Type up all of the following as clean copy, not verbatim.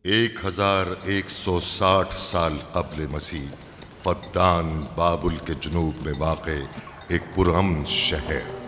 1160 साल कब्ल मसीह फद्दान बाबुल के जुनूब में वाक़े एक पुरअमन शहर।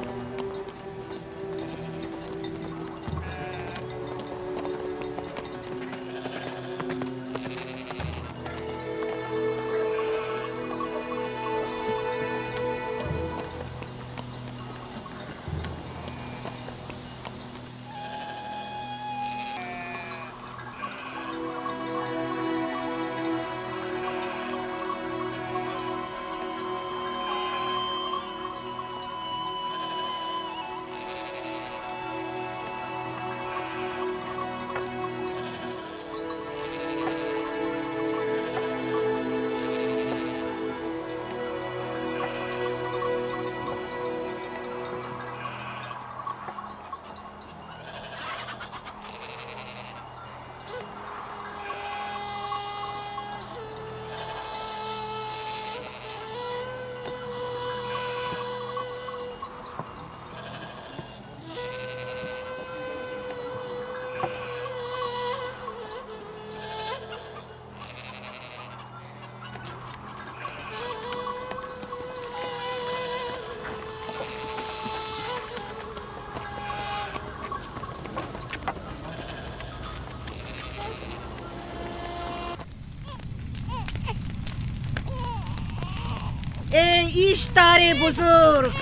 इश्तारे बुजुर्ग,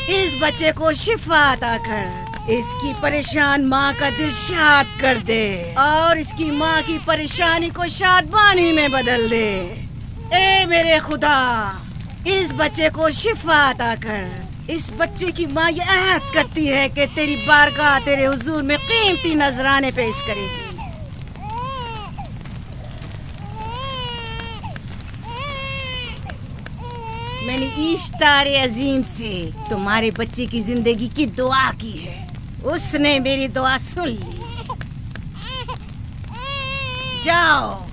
इस बच्चे को शिफा अता कर, इसकी परेशान माँ का दिल शाद कर दे और इसकी माँ की परेशानी को शादबानी में बदल दे। ए मेरे खुदा, इस बच्चे को शिफा अता कर। इस बच्चे की माँ ये अहद करती है कि तेरी बारगाह तेरे हुजूर में कीमती नजराने पेश करेगी। मैंने इश्तारे अजीम से तुम्हारे बच्चे की जिंदगी की दुआ की है, उसने मेरी दुआ सुन ली। जाओ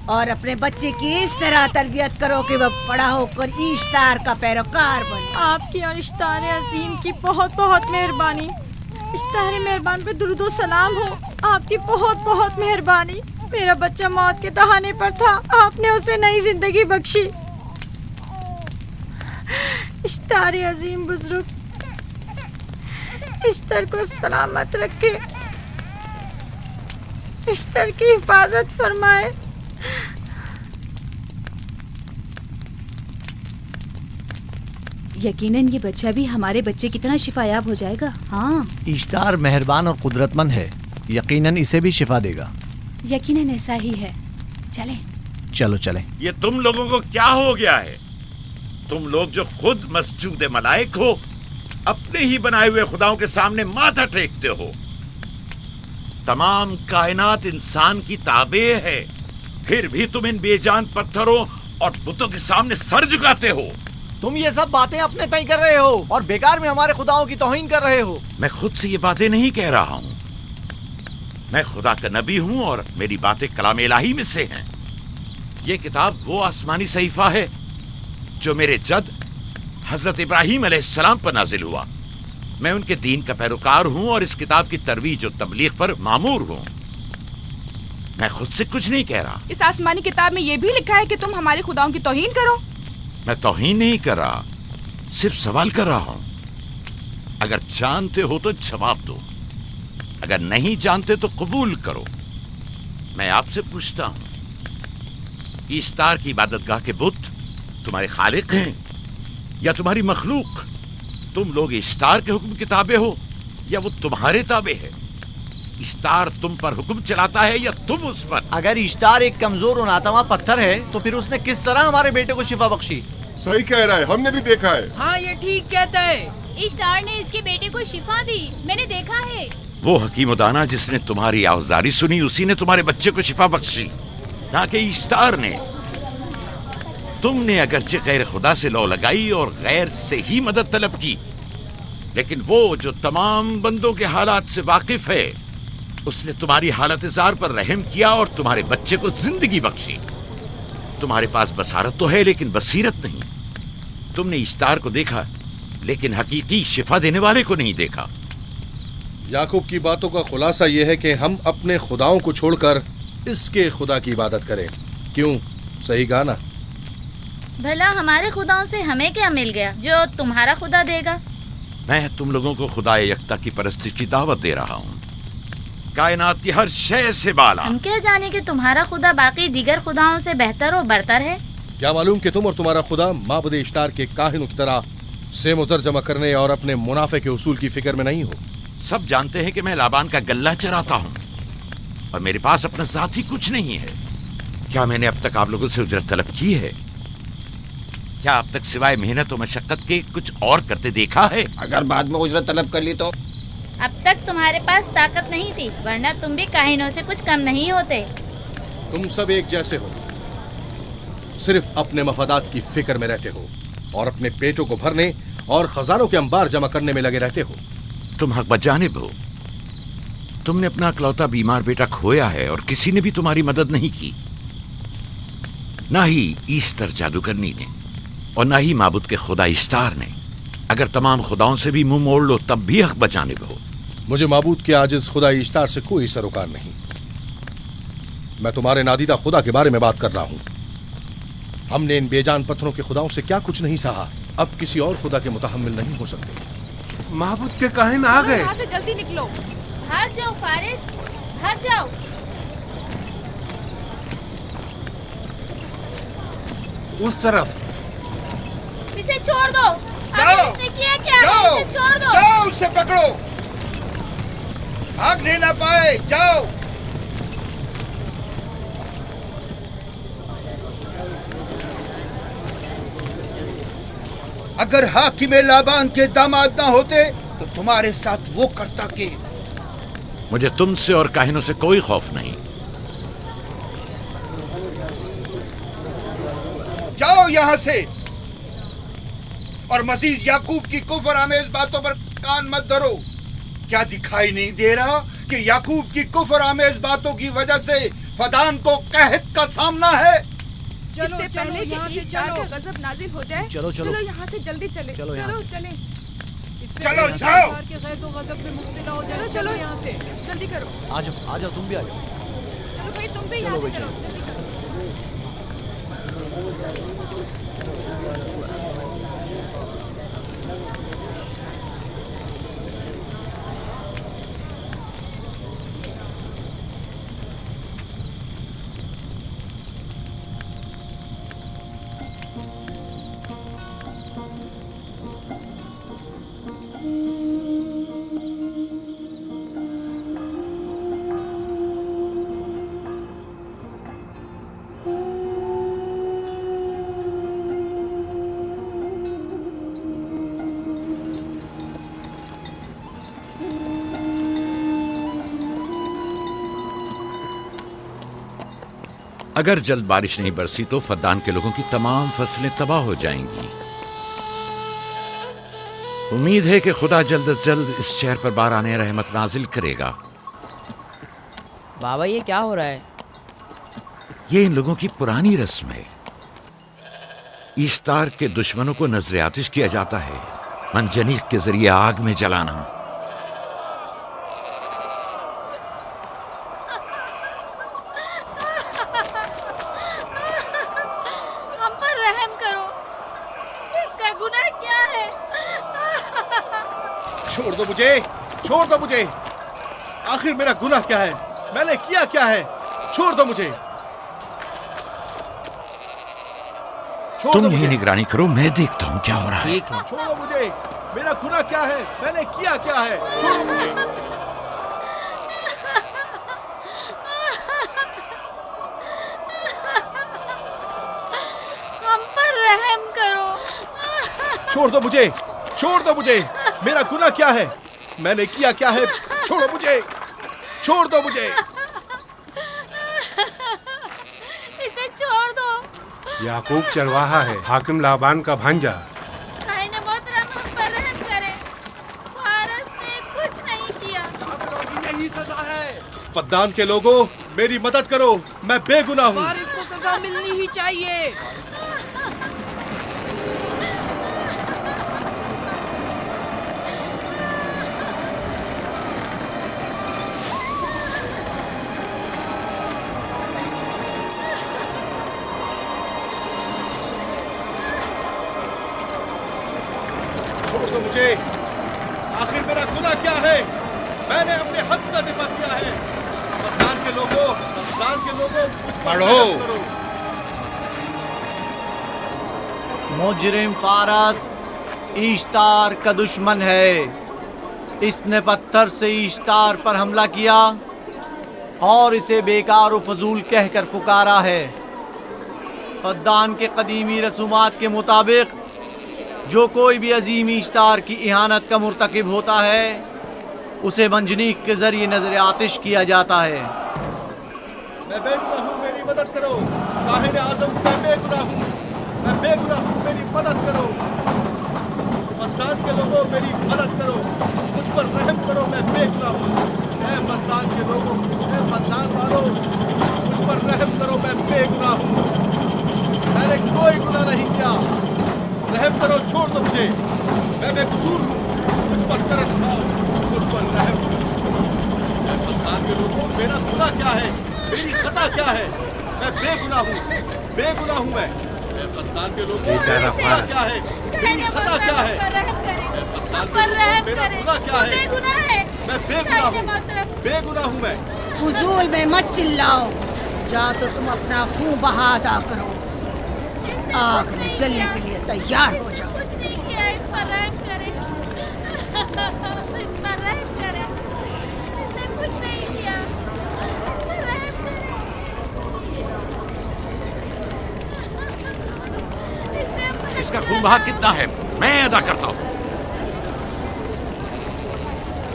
और अपने बच्चे की इस तरह तरबियत करो कि वह बड़ा होकर इश्तार का पैरोकार बने। आपकी और इश्तारे अजीम की बहुत बहुत मेहरबानी। इश्तारे मेहरबान पे दुरूद व सलाम हो। आपकी बहुत बहुत मेहरबानी। मेरा बच्चा मौत के दहाने पर था, आपने उसे नई जिंदगी बख्शी। इश्तारे अजीम बुजुर्ग इश्तर को सलामत रखे, इश्तर की हिफाजत फरमाए। यकीनन ये बच्चा भी हमारे बच्चे की तरह शिफायाब हो जाएगा। हाँ, इश्तार मेहरबान और कुदरतमंद है, यकीनन इसे भी शिफा देगा। यकीनन ऐसा ही है। चलें। चलो चलें। ये तुम लोगों को क्या हो गया है? तुम लोग जो खुद मस्जूद मलाइक हो, अपने ही बनाए हुए खुदाओं के सामने माथा टेकते हो। तमाम कायनात इंसान की ताबे है, फिर भी तुम इन बेजान पत्थरों और बुतों के सामने सर झुकाते हो। तुम ये सब बातें अपने तय कर रहे हो और बेकार में हमारे खुदाओं की तौहीन कर रहे हो। मैं खुद से ये बातें नहीं कह रहा हूँ, मैं खुदा का नबी हूँ और मेरी बातें कलाम इलाही में से हैं। ये किताब वो आसमानी सहीफा है जो मेरे जद हजरत इब्राहीम अलैहिस्सलाम पर नाजिल हुआ। मैं उनके दीन का पैरोकार हूँ और इस किताब की तरवीज और तबलीग पर मामूर हूँ। मैं खुद से कुछ नहीं कह रहा। इस आसमानी किताब में ये भी लिखा है कि तुम हमारे खुदाओं की तौहीन करो। मैं तौहीन नहीं कर रहा, सिर्फ सवाल कर रहा हूँ। अगर जानते हो तो जवाब दो, अगर नहीं जानते तो कबूल करो। मैं आपसे पूछता हूँ, इश्तार की इबादतगाह के बुत तुम्हारे खालिक हैं या तुम्हारी मखलूक? तुम लोग इश्तार के हुक्म के ताबे हो या वो तुम्हारे ताबे है? इश्तार तुम पर हुक्म चलाता है या तुम उस पर? अगर इश्तार एक कमजोर और नातवा पत्थर है तो फिर उसने किस तरह हमारे बेटे को शिफा बख्शी? सही कह रहा है, हमने भी देखा है। हाँ, ये ठीक कहता है। इश्तार ने इसके बेटे को शिफा दी, मैंने देखा है। वो हकीम दाना जिसने तुम्हारी आवाज़ारी सुनी, उसी ने तुम्हारे बच्चे को शिफा बख्शी, ना कि इश्तार ने। तुमने अगरचे गैर खुदा से लौ लगाई और गैर से ही मदद तलब की, लेकिन वो जो तमाम बंदों के हालात से वाकिफ है, उसने तुम्हारी हालत जार पर रहम किया और तुम्हारे बच्चे को जिंदगी बख्शी। तुम्हारे पास बसारत तो है लेकिन बसीरत नहीं। तुमने इश्तार को देखा लेकिन हकीकी शिफा देने वाले को नहीं देखा। याकूब की बातों का खुलासा यह है कि हम अपने खुदाओं को छोड़कर इसके खुदा की इबादत करे। क्यों, सही कहा ना? भला हमारे खुदाओं से हमें क्या मिल गया जो तुम्हारा खुदा देगा? मैं तुम लोगों को खुदा यकता की परस्ती की दावत दे रहा हूँ, कायनात की हर शय से बाला। हम क्या जाने कि तुम्हारा खुदा बाकी दीगर खुदाओं से बेहतर और बरतर है? क्या मालूम कि तुम और तुम्हारा खुदा माबुद इश्तार के काहिनों की तरह सेम उतर जमा करने और अपने मुनाफे के उसूल की फिक्र में नहीं हो। सब जानते हैं कि मैं लाबान का गल्ला चराता हूँ और मेरे पास अपना जाती कुछ नहीं है। क्या मैंने अब तक आप लोगों से उजरत तलब की है? क्या अब तक सिवाय मेहनत और मशक्कत के कुछ और करते देखा है? अगर बाद में उजरत तलब कर ली तो? अब तक तुम्हारे पास ताकत नहीं थी, वरना तुम भी काहिनों से कुछ कम नहीं होते। तुम सब एक जैसे हो, सिर्फ अपने मफादात की फिक्र में रहते हो और अपने पेटों को भरने और खजानों के अंबार जमा करने में लगे रहते हो। तुम हक बजानिब हो। तुमने अपना इकलौता बीमार बेटा खोया है और किसी ने भी तुम्हारी मदद नहीं की, ना ही ईस्टर जादूगरनी ने और ना ही माबुद के खुदा इश्तार ने। अगर तमाम खुदाओं से भी मुंह मोड़ लो तब भी हक बजानिब हो। मुझे माबूद के आजिज खुदा इश्तार से कोई सरोकार नहीं। मैं तुम्हारे नादीदा खुदा के बारे में बात कर रहा हूं। हमने इन बेजान पत्थरों के खुदाओं से क्या कुछ नहीं सहा, अब किसी और खुदा के मुतहम्मिल नहीं हो सकते। माबूद के काहिन आ गए। यहाँ से जल्दी निकलो। हट जाओ फारिस, हट जाओ। उस तरफ। इसे छोड़ दो। जाओ, इसने किया क्या? जाओ, इसे छोड़ दो। जाओ, उसे पकड़ो, भागने ना पाए। जाओ। अगर हाकिम लाबान के दामाद ना होते तो तुम्हारे साथ वो करता के। मुझे तुमसे और काहिनों से कोई खौफ नहीं। जाओ यहाँ से और मजीद याकूब की कुफर आमेज बातों पर कान मत धरो। क्या दिखाई नहीं दे रहा कि याकूब की कुफर आमेज बातों की वजह से फदान को कहत का सामना है? चलो पहले यहाँ से चलो, गजब नाजिल हो जाए। चलो चलो यहाँ से जल्दी चले। चलो यहाँ से। चले। चलो जाओ। चलो चलो यहाँ से जल्दी करो। आ जाओ तुम भी आ जाओ। चलो भाई तुम भी यहाँ से चलो। अगर जल्द बारिश नहीं बरसी तो फद्दान के लोगों की तमाम फसलें तबाह हो जाएंगी। उम्मीद है कि खुदा जल्द से जल्द इस शहर पर बाराने रहमत नाजिल करेगा। बाबा ये क्या हो रहा है? ये इन लोगों की पुरानी रस्म है। ईस्तार के दुश्मनों को नजर आतिश किया जाता है, मंजनीक के जरिए आग में जलाना। हम पर रहम करो, इसका गुनाह क्या है? छोड़ दो मुझे, छोड़ दो मुझे। आखिर मेरा गुनाह क्या है? मैंने किया क्या है? छोड़ दो मुझे। तुम ही निगरानी करो, मैं देखता हूँ क्या हो रहा है। छोड़ो मुझे। मेरा गुनाह क्या है? मैंने किया क्या है? छोड़ो मुझे। हम पर रहम करो। छोड़ दो मुझे, छोड़ दो मुझे। मेरा गुनाह क्या है? मैंने किया क्या है? छोड़ो मुझे, छोड़ दो मुझे। इसे छोड़ दो। याकूब चरवाहा है, हाकिम लाबान का भांजा। कायने मोहतरम हम पर रहम करे। फारस ने कुछ नहीं किया। यही सजा है। फद्दान के लोगों, मेरी मदद करो, मैं बेगुनाह हूँ। फारिस को सजा मिलनी ही चाहिए। मुझे, आखिर मेरा गुनाह क्या है? मैंने अपने हक का दिफा किया है। फद्दान के लोगों, मुझ पर रहम करो। मुजरिम फारस ईश्तार का दुश्मन है। इसने पत्थर से ईश्तार पर हमला किया और इसे बेकार व फजूल कहकर पुकारा है। फद्दान के कदीमी रसूमात के मुताबिक जो कोई भी अजीम ईश्तार की इहानत का मुर्तकिब होता है उसे मंजनीक के जरिए नजर आतिश किया जाता है। मैं बेगुनाह हूँ, मेरी मदद करो। काहिन आज़म, मैं बेगुनाह हूँ, मैं बेगुनाह हूँ, मेरी मदद करो। फद्दान के लोगों, मेरी मदद करो, मुझ पर रहम करो, मैं बेगुनाह हूँ। ऐ फद्दान के लोगों, ऐ फद्दान वालों, मुझ पर रहम करो, मैं बेगुनाह हूँ। मैंने कोई गुनाह नहीं किया, रहम करो, छोड़ दो मुझे, मैं बेकसूर हूँ। मुझ पर तरस खाओ, मुझ पर रहम करो। ऐ फद्दान के लोगों, मेरा गुनाह क्या है? मेरी खता क्या है? मैं बेगुनाह हूँ, बेगुनाह हूँ मैं। ऐ फद्दान के लोगों, मेरा गुनाह क्या है? मेरी खता क्या है? ऐ फद्दान के लोगों, मेरा गुनाह क्या है? मैं बेगुनाह हूँ, बेगुनाह हूँ मैं। फजूल में मत चिल्लाओ, या तो तुम अपना खून बहा अदा करो, आग में जलने के लिए तैयार हो जाओ। कुछ नहीं किया, इस पर रहम करें, इस पर रहम करें, इसने कुछ नहीं किया, इस पर रहम करें। इसका खून बहा कितना है मैं अदा करता हूँ।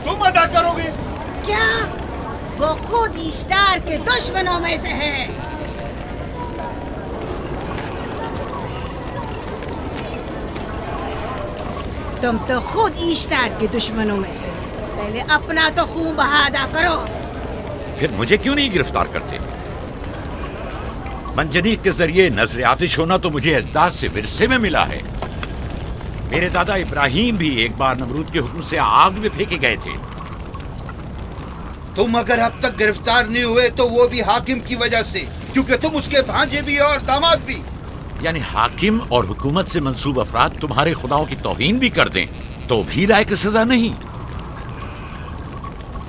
तुम अदा करोगे? क्या? वो खुद ईश्तार के दुश्मनों में से है। तुम तो खुद ईश्तार के दुश्मनों में से। पहले अपना तो खून बहा अदा करो। फिर मुझे क्यों नहीं गिरफ्तार करते? मंजनीक के जरिए नजर आतिश होना तो मुझे अजदाद से विरसे में मिला है। मेरे दादा इब्राहिम भी एक बार नमरूद के हुक्म से आग में फेंके गए थे। तुम अगर अब तक गिरफ्तार नहीं हुए तो वो भी हाकिम की वजह से, क्योंकि तुम उसके भांजे भी और दामाद भी। यानी हाकिम और हुकूमत से मंसूब अफराद तुम्हारे खुदाओं की तौहीन भी कर दें तो भी लायक सजा नहीं।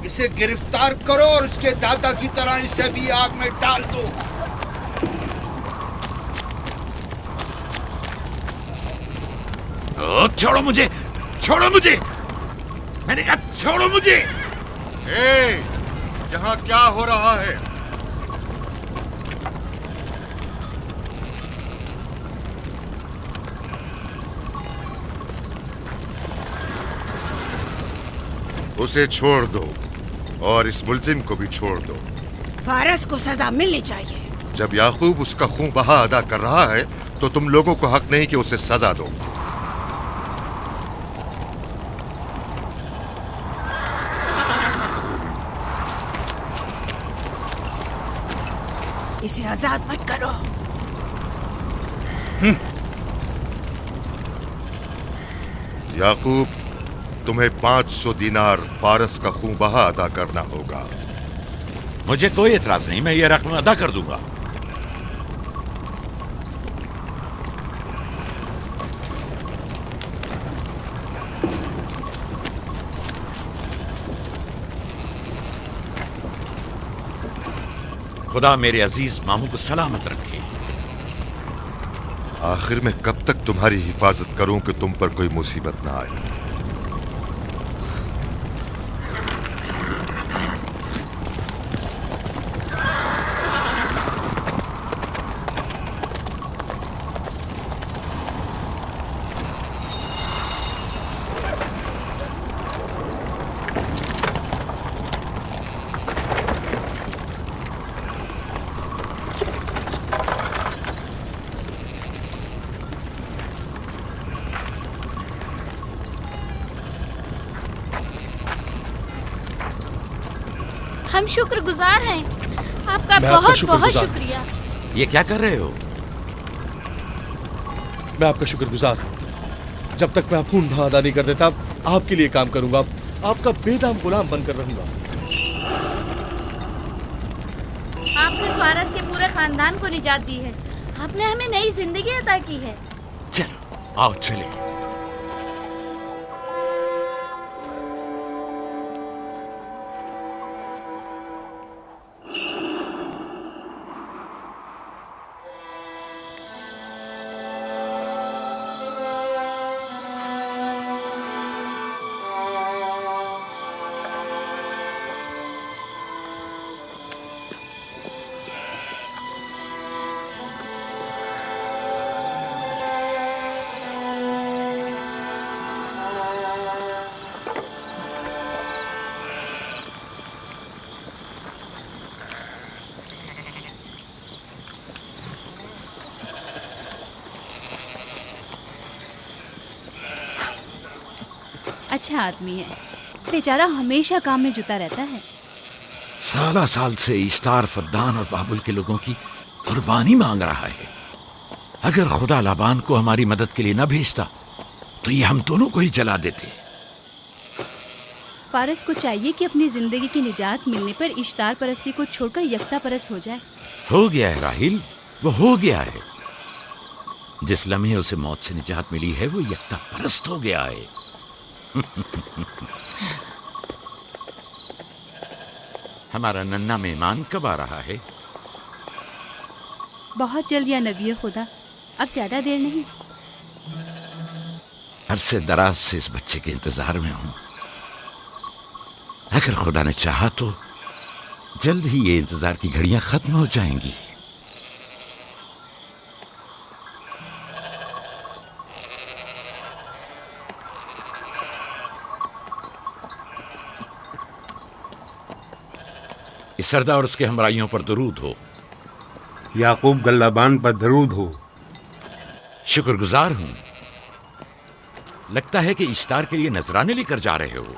इसे गिरफ्तार करो और उसके दादा की तरह इसे भी आग में डाल दो। छोड़ो मुझे, छोड़ो मुझे, मैंने कहा छोड़ो मुझे। यहाँ क्या हो रहा है? उसे छोड़ दो और इस मुल्जिम को भी छोड़ दो। फारस को सजा मिलनी चाहिए। जब याकूब उसका खून बहा अदा कर रहा है तो तुम लोगों को हक नहीं कि उसे सजा दो। इसे आजाद मत करो। याकूब, तुम्हें 500 दीनार फारस का खून बहा अदा करना होगा। मुझे कोई एतराज नहीं, मैं ये रकम अदा कर दूंगा। खुदा मेरे अजीज मामू को सलामत रखे। आखिर में कब तक तुम्हारी हिफाजत करूं कि तुम पर कोई मुसीबत ना आए? हम शुक्रगुजार हैं आपका, बहुत बहुत शुक्रिया। ये क्या कर रहे हो? मैं आपका शुक्रगुजार हूँ। जब तक मैं खून बहा अदा नहीं कर देता आपके लिए काम करूंगा, आपका बेदाम गुलाम बनकर रहूंगा। आपने फारस के पूरे खानदान को निजात दी है, आपने हमें नई जिंदगी अता की है। चलो आओ चले। अच्छा आदमी है, बेचारा हमेशा काम में जुटा रहता है। साला साल से इश्तार फद्दान और बाबुल के लोगों की कुर्बानी मांग रहा है। अगर खुदा लाबान को हमारी मदद के लिए न भेजता तो ये हम दोनों को ही जला देते। फारस को चाहिए कि अपनी जिंदगी की निजात मिलने पर इश्तार परस्ती को छोड़कर यकता परस्त हो जाए। हो गया है राहिल, वो हो गया है। जिस लम्हे उसे मौत से निजात मिली है वो यकता परस्त हो गया है। हमारा नन्ना मेहमान कब आ रहा है? बहुत जल्द या नबी खुदा, अब ज्यादा देर नहीं। अरसे दराज से इस बच्चे के इंतजार में हूं। अगर खुदा ने चाहा तो जल्द ही ये इंतजार की घड़ियां खत्म हो जाएंगी। इस सरदार और उसके हमराइयों पर दरूद हो। याकूब गल्लाबान पर दरूद हो। शुक्रगुजार हूं। लगता है कि इश्तार के लिए नजराने लेकर जा रहे हो।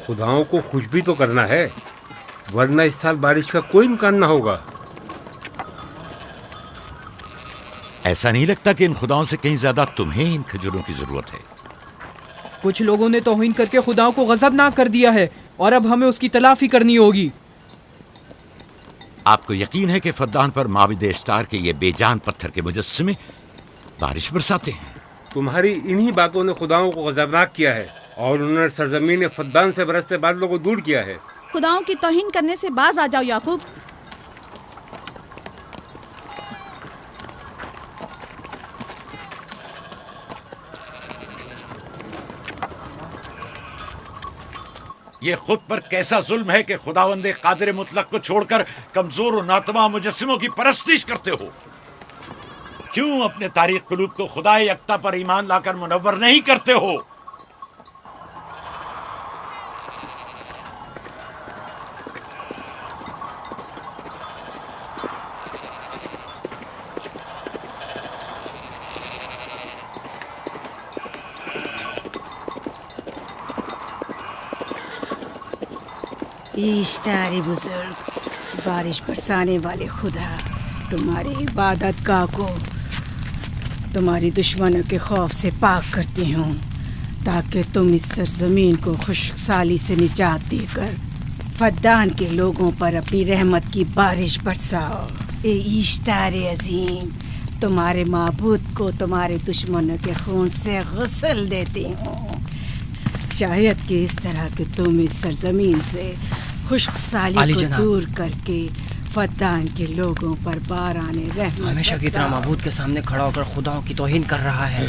खुदाओं को खुश भी तो करना है, वरना इस साल बारिश का कोई इम्कान ना होगा। ऐसा नहीं लगता कि इन खुदाओं से कहीं ज्यादा तुम्हें इन खजूरों की जरूरत है? कुछ लोगों ने तौहीन करके खुदाओं को गजबनाक कर दिया है और अब हमें उसकी तलाफी करनी होगी। आपको यकीन है कि फद्दान पर माबिद इश्तार के ये बेजान पत्थर के मुजस्समे बारिश बरसाते हैं? तुम्हारी इन्हीं बातों ने खुदाओं को गजबनाक किया है और उन्होंने सरजमीन फद्दान से बरसते बादलों को दूर किया है। खुदाओं की तौहीन करने से बाज आ जाओ याकूब। ये खुद पर कैसा जुल्म है कि खुदावंदे कादिर मुतलक को छोड़कर कमजोर और नातवा मुजस्सिमों की परस्तिश करते हो। क्यों अपने तारीख कुलूब को खुदाए यकता पर ईमान लाकर मुनव्वर नहीं करते हो? इश्तारी बुजुर्ग, बारिश बरसाने वाले खुदा, तुम्हारी इबादत गाह को तुम्हारी दुश्मनों के खौफ से पाक करती हूँ, ताकि तुम इस सरजमीन को खुशहाली से निजात देकर फद्दान के लोगों पर अपनी रहमत की बारिश बरसाओ। ए इश्तारे अजीम, तुम्हारे माबूद को तुम्हारे दुश्मनों के खून से गुस्ल देती हूँ। शायद कि इस तरह के तुम इस सरजमीन से खुशहाली को दूर करके फद्दान के लोगों पर बाराने रहमत हमेशा की तरह माबूद के सामने खड़ा होकर खुदाओं की तौहीन कर रहा है।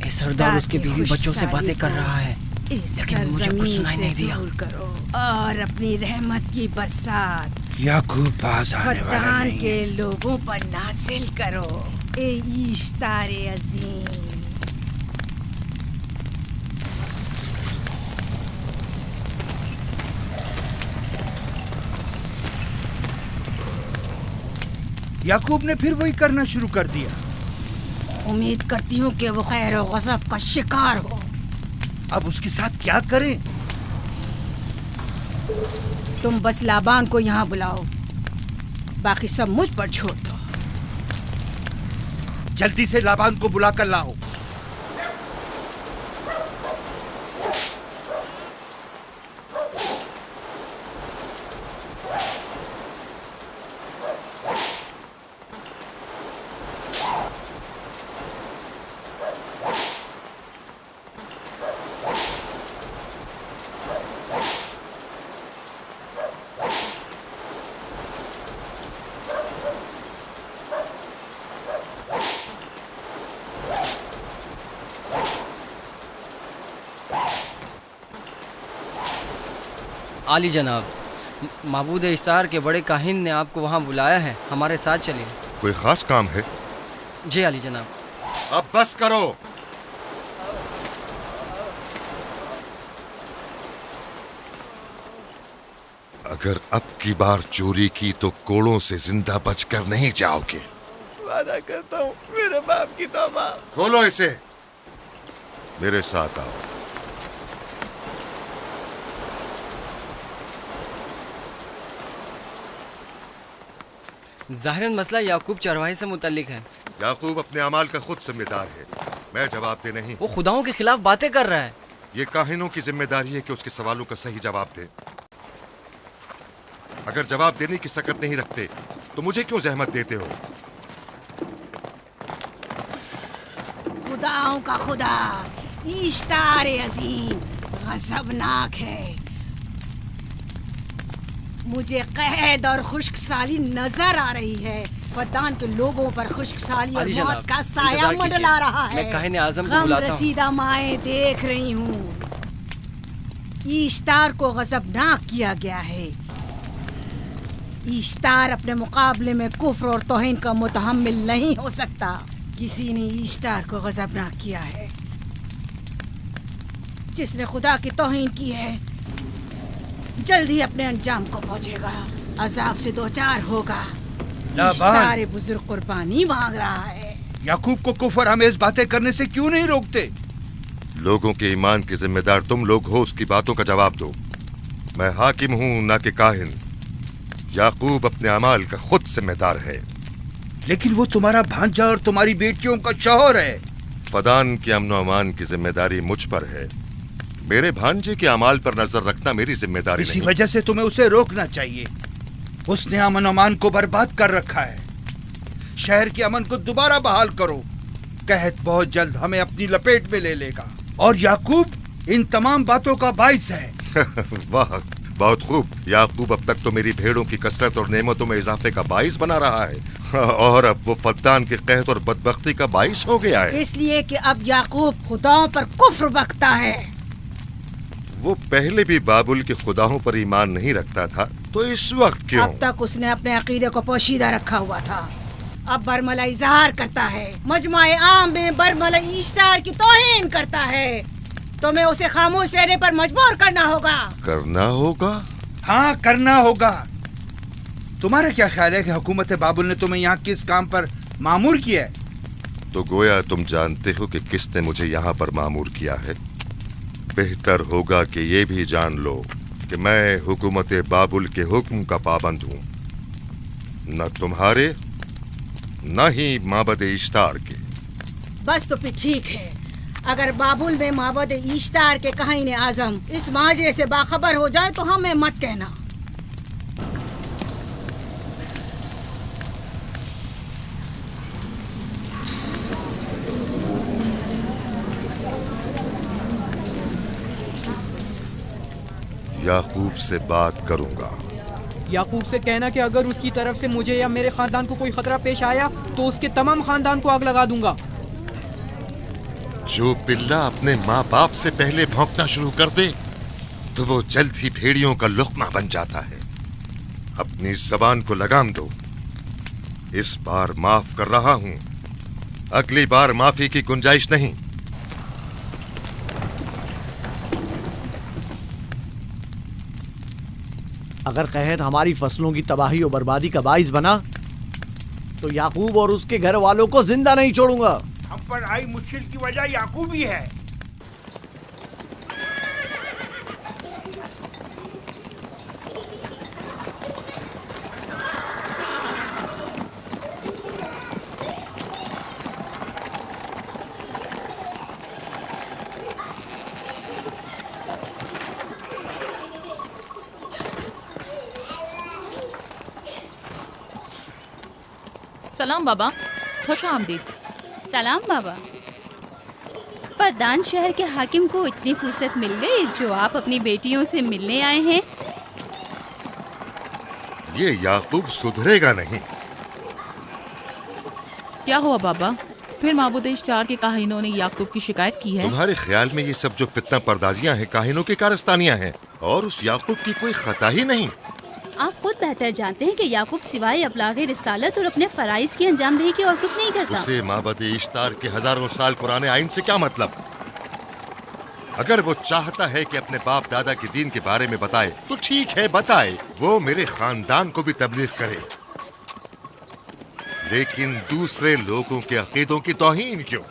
ये सरदार उसके बीवी बच्चों से बातें कर रहा है, लेकिन मुझे कुछ सुनाई नहीं दिया। करो और अपनी रहमत की बरसात याकूब पास आने वाला फद्दान नहीं। के लोगों पर नासिल करो। ए इश्तारे अजीम, याकूब ने फिर वही करना शुरू कर दिया। उम्मीद करती हूँ कि वो खैर और गज़ब का शिकार हो। अब उसके साथ क्या करें? तुम बस लाबान को यहाँ बुलाओ, बाकी सब मुझ पर छोड़ दो। जल्दी से लाबान को बुला कर लाओ। आली जनाब, माबूद इश्तार के बड़े काहिन ने आपको वहाँ बुलाया है, हमारे साथ चलिए। कोई खास काम है? जी आली जनाब। अब बस करो। अगर अब की बार चोरी की तो कोड़ों से जिंदा बचकर नहीं जाओगे। वादा करता हूँ मेरे बाप की तौबा। खोलो इसे। मेरे साथ आओ। ज़ाहिरन मसला याकूब चरवाहे से मुतल्लिक है। याकूब अपने अमाल का खुद जिम्मेदार है, मैं जवाब दे नहीं। वो खुदाओं के खिलाफ बातें कर रहा है। ये काहिनों की जिम्मेदारी है कि उसके सवालों का सही जवाब दे। अगर जवाब देने की सकत नहीं रखते तो मुझे क्यों जहमत देते हो? खुदाओं का खुदा इश्तार अजीम गजबनाक है। मुझे कैद और खुश्कसाली नजर आ रही है। फद्दान के लोगों पर खुश्कसाली और मौत का साया मंडला रहा है। मैं काहिन आज़म को बुलाता हूं। रसीदा माएं देख रही हूँ। इश्तार को गजबनाक किया गया है। इश्तार अपने मुकाबले में कुफ्र और तौहीन का मुतहम्मिल नहीं हो सकता। किसी ने इश्तार को गजबनाक किया है। जिसने खुदा की तौहीन की है जल्द ही अपने अंजाम को पहुंचेगा, अजाब से दो चार होगा। इश्तार बुजुर्ग कुर्बानी मांग रहा है। याकूब को कुफर आमेज बातें करने से क्यों नहीं रोकते? लोगों के ईमान के जिम्मेदार तुम लोग हो, उसकी बातों का जवाब दो। मैं हाकिम हूँ ना कि काहिन। याकूब अपने अमाल का खुद जिम्मेदार है। लेकिन वो तुम्हारा भांजा और तुम्हारी बेटियों का शौहर है। फदान के अमन अमान की जिम्मेदारी मुझ पर है। मेरे भांजे के अमाल पर नजर रखना मेरी जिम्मेदारी नहीं। इसी वजह से तुम्हें उसे रोकना चाहिए। उसने अमन अमान को बर्बाद कर रखा है। शहर के अमन को दोबारा बहाल करो। कहत बहुत जल्द हमें अपनी लपेट में ले लेगा और याकूब इन तमाम बातों का बाइस है। वाह, बहुत खूब। याकूब अब तक तो मेरी भेड़ों की कसरत और नेमतों में इजाफे का बाइस बना रहा है और अब वो फद्दान के कहत और बदबख्ती का बाइस हो गया है। इसलिए कि अब याकूब खुदाओं पर कुफ्र बकता है। वो पहले भी बाबुल के खुदाओं पर ईमान नहीं रखता था, तो इस वक्त क्यों? अब तक उसने अपने अकीदे को पोशीदा रखा हुआ था। अब बरमला इजहार करता है, मजमाए आम में बरमला इश्तार की तौहीन करता है। तुम्हें उसे खामोश रहने पर मजबूर करना होगा। करना होगा? हाँ, करना होगा। तुम्हारा क्या ख्याल है कि हुकूमत बाबुल ने तुम्हें यहाँ किस काम पर मामूर किया है? तो गोया तुम जानते हो कि किसने मुझे यहाँ पर मामूर किया है। बेहतर होगा कि ये भी जान लो कि मैं हुकूमत बाबुल के हुक्म का पाबंद हूँ, न तुम्हारे न ही माबद इश्तार के। बस तो फिर ठीक है। अगर बाबुल ने माबद इश्तार के काहिन आजम इस माजरे से बाखबर हो जाए तो हमें मत कहना। याकूब से बात करूंगा। याकूब से कहना कि अगर उसकी तरफ से मुझे या मेरे खानदान को कोई खतरा पेश आया तो उसके तमाम खानदान को आग लगा दूंगा। जो पिल्ला अपने माँ बाप से पहले भौंकना शुरू कर दे तो वो जल्द ही भेड़ियों का लुक़मा बन जाता है। अपनी ज़बान को लगाम दो। इस बार माफ कर रहा हूं, अगली बार माफी की गुंजाइश नहीं। अगर कहत हमारी फसलों की तबाही और बर्बादी का बाइस बना तो याकूब और उसके घर वालों को जिंदा नहीं छोड़ूंगा। हम पर आई मुश्किल की वजह याकूब ही है। सलाम बाबा, खुश आमदीद। सलाम बाबा। फद्दान शहर के हाकिम को इतनी फुर्सत मिल गई जो आप अपनी बेटियों से मिलने आए हैं। ये याकूब सुधरेगा नहीं। क्या हुआ बाबा? फिर माबूद इश्तार के काहिनों ने याकूब की शिकायत की है? तुम्हारे ख्याल में ये सब जो फितना पर्दाजियां हैं काहिनों की कारस्तानियां हैं और उस याकूब की कोई खता ही नहीं। आप खुद बेहतर जानते हैं कि याकूब सिवाय अबलागे रिसालत और अपने फराइज की अंजामदही के और कुछ नहीं करता। उसे माबद इश्तार के हजारों साल पुराने आइन से क्या मतलब? अगर वो चाहता है कि अपने बाप दादा के दीन के बारे में बताए तो ठीक है, बताए। वो मेरे खानदान को भी तबलीग करे, लेकिन दूसरे लोगों के अकीदों की तौहीन क्यों?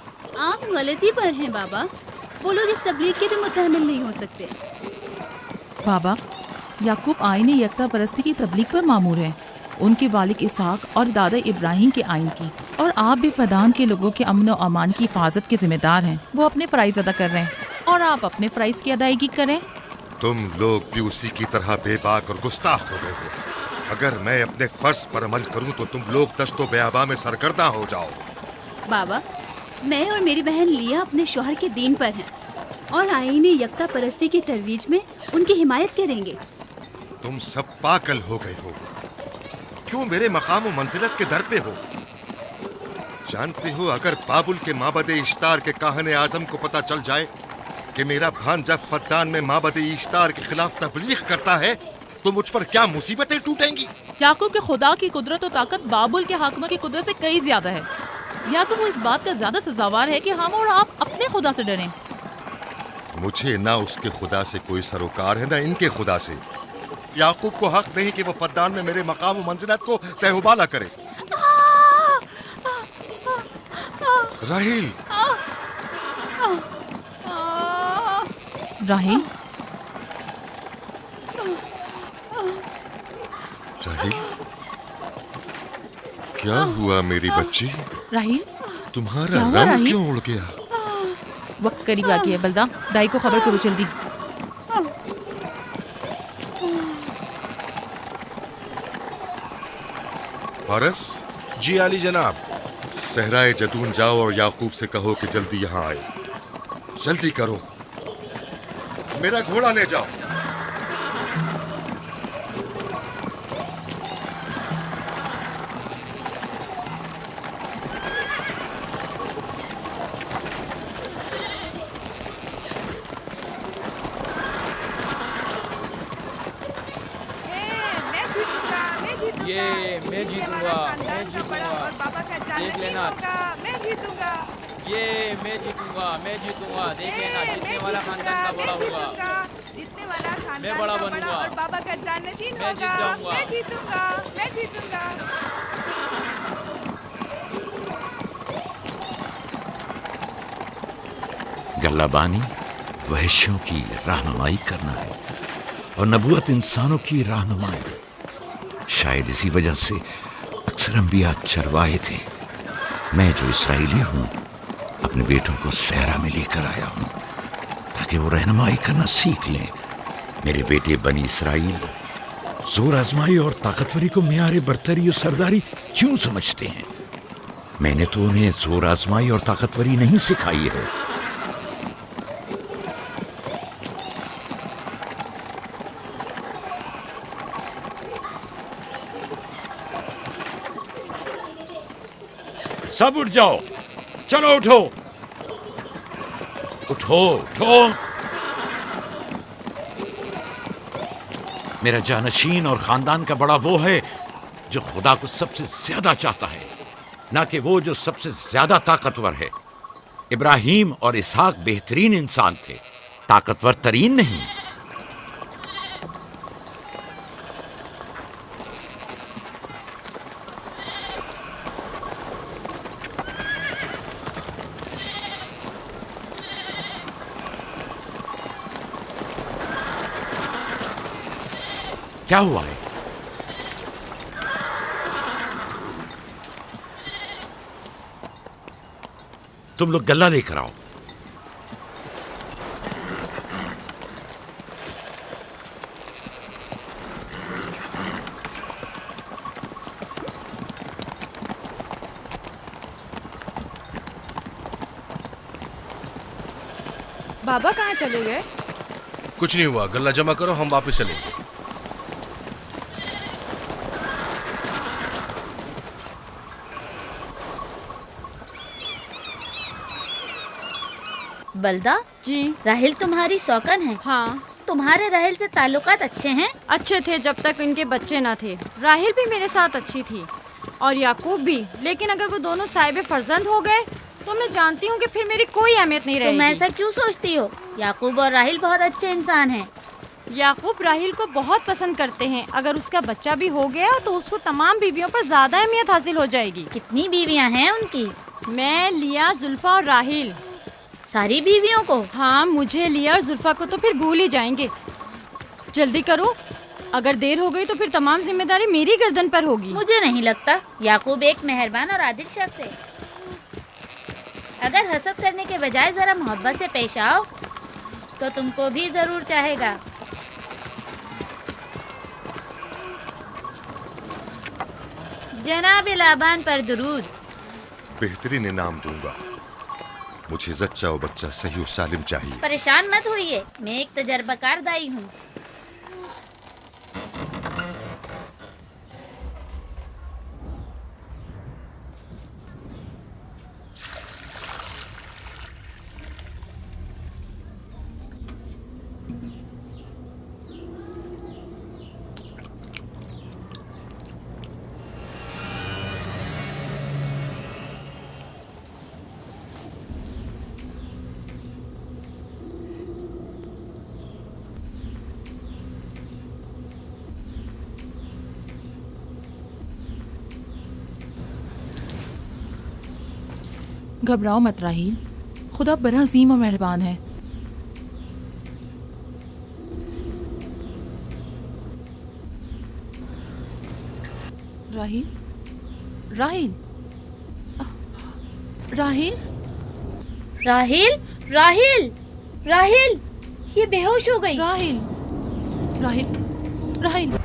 आप गलती पर हैं बाबा। वो लोग इस तबलीग के भी मुतहम्मिल नहीं हो सकते। बाबा, याकूब आईन यकता परस्ती की तबलीग पर मामूर है, उनके वालिद इसहाक और दादा इब्राहिम के आइन की, और आप भी फदान के लोगों के अमन और अमान की हिफाजत के जिम्मेदार हैं। वो अपने फ़राइज़ अदा कर रहे हैं और आप अपने फ़राइज़ की अदायगी करें। तुम लोग भी उसी की तरह बेबाक और गुस्ताख हो गए हो। अगर मैं अपने फर्ज पर अमल करूं तो तुम लोग दश्तो बेआबा में सरगर्दा हो जाओ। बाबा, मैं और मेरी बहन लिया अपने शौहर के दीन पर हैं और आईन यकता परस्ती की तरवीज में उनकी हिमायत करेंगे। तुम सब पागल हो गए हो। क्यों मेरे मकाम व मंजिलत के दर पे हो? जानते हो, अगर बाबुल के माबद इश्तार के काहने आजम को पता चल जाए कि मेरा भांजा फद्दान में माबद इश्तार के खिलाफ तबलीग करता है तो मुझ पर क्या मुसीबतें टूटेंगी। याकूब के खुदा की कुदरत और ताकत बाबुल के हाकिम की कुदरत से कई ज्यादा है। याकूब वो इस बात का ज्यादा सजावार है कि हम और आप अपने खुदा से डरें। मुझे ना उसके खुदा से कोई सरोकार है ना इनके खुदा से। याकूब को हक नहीं कि वो फद्दान में मेरे मकाम व मंजिलत को तहबाला करे। राहिल, राहिल, राहिल, क्या हुआ मेरी बच्ची? राहिल, तुम्हारा रंग क्यों उड़ गया? वक्त करीब आ गया। बलदा, दाई को खबर करो जल्दी। फारस? जी आली जनाब। सहराए जदून जाओ और याकूब से कहो कि जल्दी यहाँ आए। जल्दी करो, मेरा घोड़ा ले जाओ। मैं जीतूंगा, देख लेना। मैं जीतूंगा, मैं जीतूंगा, देख लेना। जीतने वाला खानदान का बड़ा होगा, जीतने वाला खानदान मैं बड़ा बनूंगा और बाबा का जाननशीन मैं जीत जाऊंगा। मैं जीतूंगा, मैं जीतूंगा। गल्लाबानी वहशियों की रहनुमाई करना है और नबूवत इंसानों की रहनुमाई। शायद इसी वजह से अक्सर अंबिया चरवाहे थे। मैं जो इसराइली हूँ अपने बेटों को सहरा में लेकर आया हूँ ताकि वो रहनुमाई करना सीख लें। मेरे बेटे बनी इसराइल जोर आजमाई और ताकतवरी को मियारे बरतरी और सरदारी क्यों समझते हैं? मैंने तो उन्हें जोर आजमाई और ताकतवरी नहीं सिखाई है। सब उठ जाओ, चलो उठो, उठो, उठो। मेरा जानशीन और खानदान का बड़ा वो है जो खुदा को सबसे ज्यादा चाहता है, ना कि वो जो सबसे ज्यादा ताकतवर है। इब्राहिम और इसहाक बेहतरीन इंसान थे, ताकतवर तरीन नहीं। क्या हुआ है? तुम लोग गल्ला लेकर आओ। बाबा कहाँ चले गए? कुछ नहीं हुआ, गल्ला जमा करो, हम वापस चलेंगे। बलदा जी, राहिल तुम्हारी शौकन है? हाँ। तुम्हारे राहिल से ताल्लुकात अच्छे हैं? अच्छे थे जब तक इनके बच्चे ना थे। राहिल भी मेरे साथ अच्छी थी और याकूब भी, लेकिन अगर वो दोनों साहिब फर्जंद हो गए तो मैं जानती हूँ कि फिर मेरी कोई अहमियत नहीं रहेगी। तुम ऐसा क्यों सोचती हो? याकूब और राहिल बहुत अच्छे इंसान हैं। याकूब राहिल को बहुत पसंद करते हैं। अगर उसका बच्चा भी हो गया तो उसको तमाम बीवियों पर ज्यादा अहमियत हासिल हो जाएगी। कितनी बीवियाँ हैं उनकी? मैं, लिया, जुल्फा और राहिल। सारी बीवियों को? हाँ, मुझे, लिया और जुल्फा को तो फिर भूल ही जाएंगे। जल्दी करो, अगर देर हो गई तो फिर तमाम जिम्मेदारी मेरी गर्दन पर होगी। मुझे नहीं लगता। याकूब एक मेहरबान और आदिल शख्स है। अगर हसद करने के बजाय जरा मोहब्बत से पेश आओ तो तुमको भी जरूर चाहेगा। जनाब लाबान पर दुरूद। बेहतरीन इनाम दूंगा। मुझे जच्चा और बच्चा सही और सालिम चाहिए। परेशान मत होइए, मैं एक तजर्बाकार दाई हूँ। घबराओ मत राहील, खुदा बड़ा अजीम और मेहरबान है। राहील, राहील, राहील, राहील, राहील, राहील, ये बेहोश हो गई। राहील, राहील, राहील।